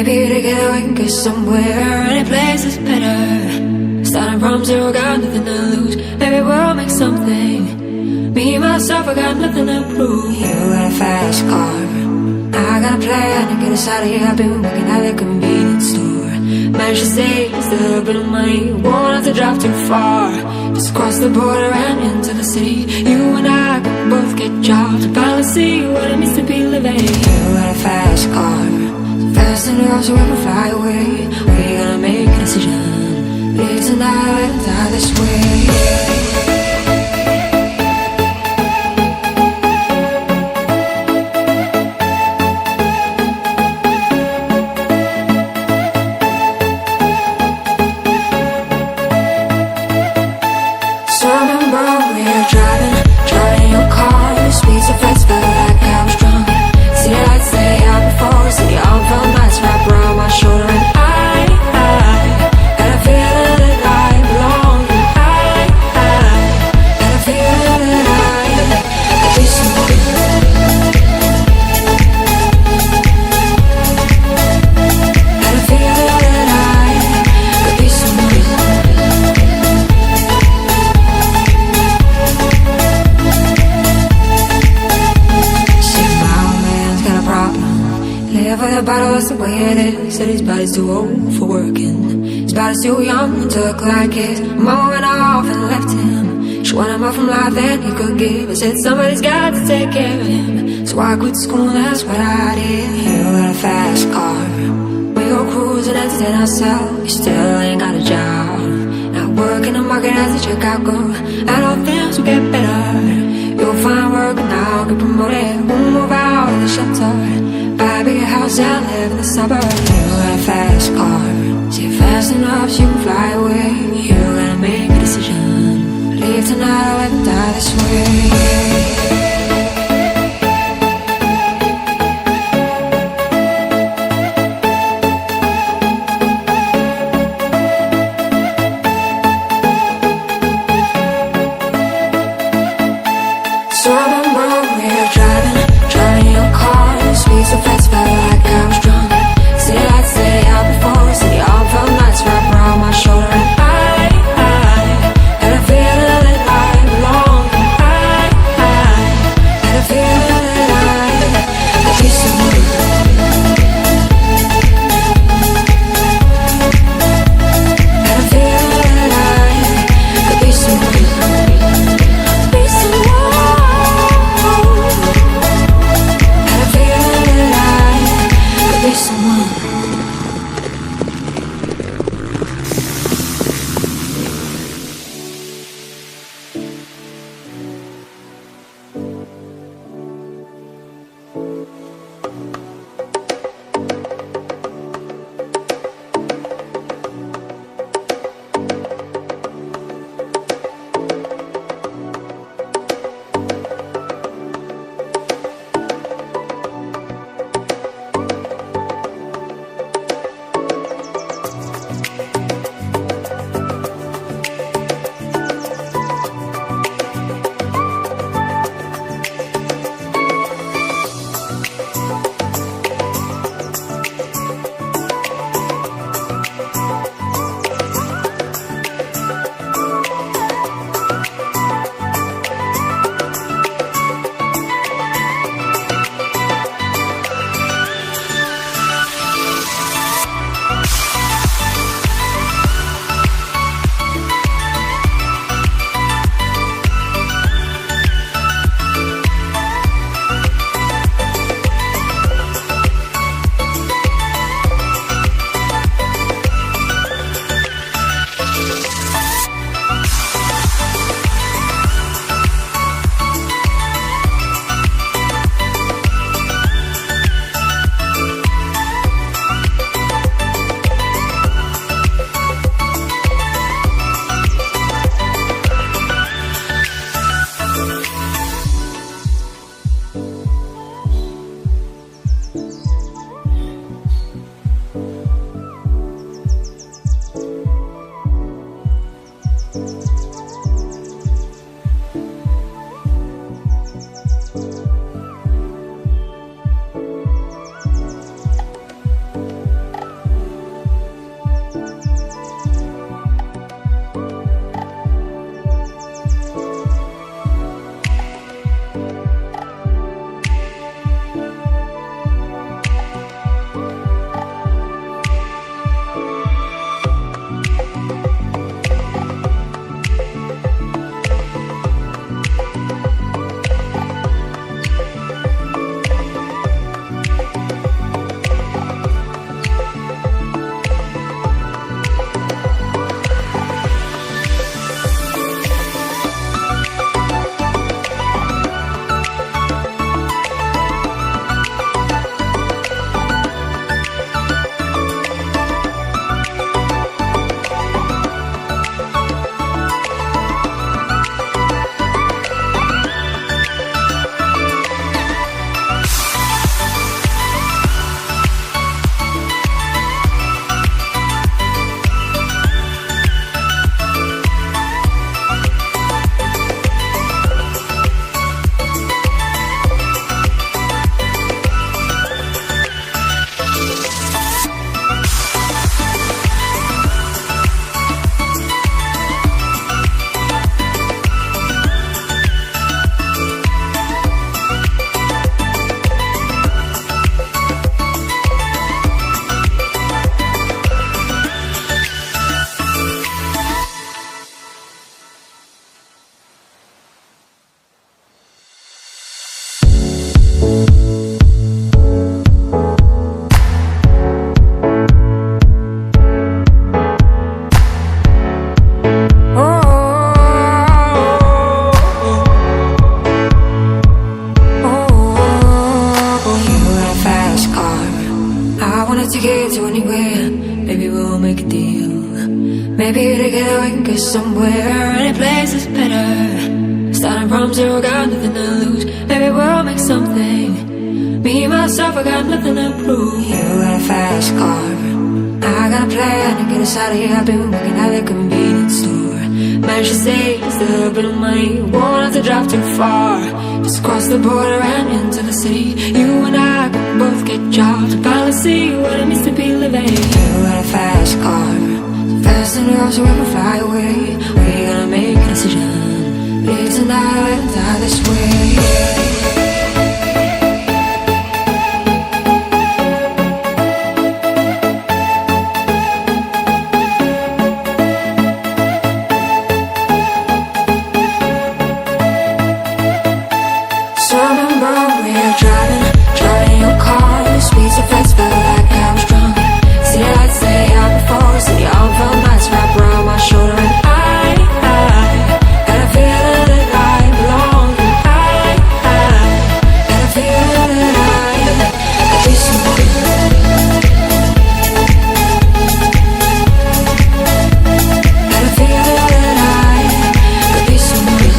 Maybe together we can get somewhere. Any place is better. Starting from zero, got nothing to lose. Maybe we'll make something. Me, myself, I got nothing to prove. You got a fast car, I got a plan to get us out of here. I've been working at the convenience store. Managed to save just a little bit of money. Won't have to drive too far. Just cross the border and into the city. You and I can both get jobs and finally see what it means to be living. You got a fast car, so fast enough so we can fly away. We gotta make a decision. Live tonight and die this way. Said his body's too old for working. His body's too young to look like his mama went off and left him. She wanted more from life than he could give. I said somebody's got to take care of him. So I quit school and that's what I did. You got a fast car, we go cruising and entertain ourselves. You still ain't got a job, not working the market as a checkout girl. I know things will get better. You'll find work now, get promoted. We'll move out of the shelter, buy a bigger house and live in the suburbs. You got a fast car, see it fast enough so you can fly away. You gotta make a decision. Leave tonight or let me die this way. So fast, felt like I was drunk. City lights stay out before city all felt nice wrapped around my shoulder. And I had a feeling that I belong. I had a feeling that I could be someone. Had a feeling that I could be someone. Be someone. Had a feeling be someone. Maybe together we can get somewhere. Any place is better. Starting from zero, got nothing to lose. Maybe we'll make something. Me, myself, I got nothing to prove. You got a fast car, I got a plan to get us out of here. I've been working at the convenience store. Managed to save just a little bit of money. Won't have to drive too far. Just cross the border and into the city. You and I could both get jobs and finally see what it means to be living. You got a fast car, so fast enough so we can fly away. We're gonna make a decision. Live tonight and die this way. Driving your car, speed so fast, felt like I was drunk. City lights lay out before us, and the arm felt nice wrapped around my shoulder. And I had a feeling that I belonged. And I had a feeling that I could be someone. Had a feeling that I could be someone.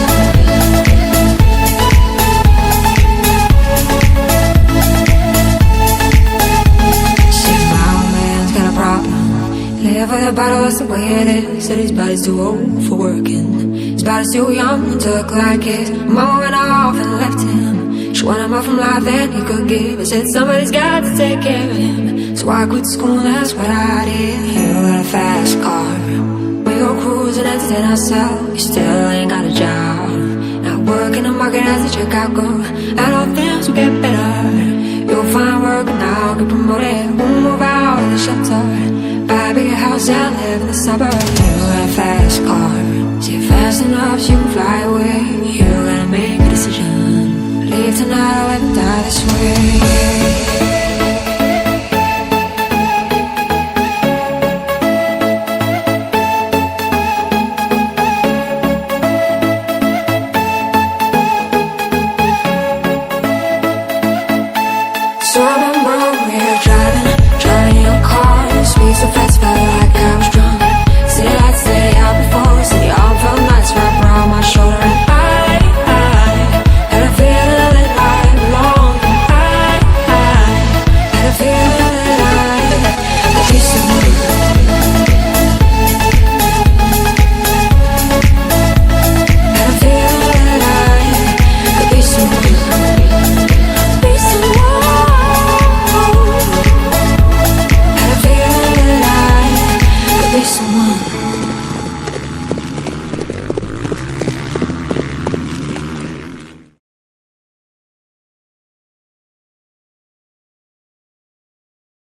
Live with a bottle, that's the way it is. Said his body's too old for working. His body's too young to look like his. Mama went off and left him. She wanted more from life than he could give. I said somebody's got to take care of him. So I quit school, that's what I did. You got a fast car, we go cruising, entertain ourselves. You still ain't got a job. Now work in the market as a checkout girl. I know things will get better. You'll find work and I'll get promoted. We'll move out of the shelter, buy a bigger house and live in the suburbs. You got a fast car, see it fast enough so you can fly away. You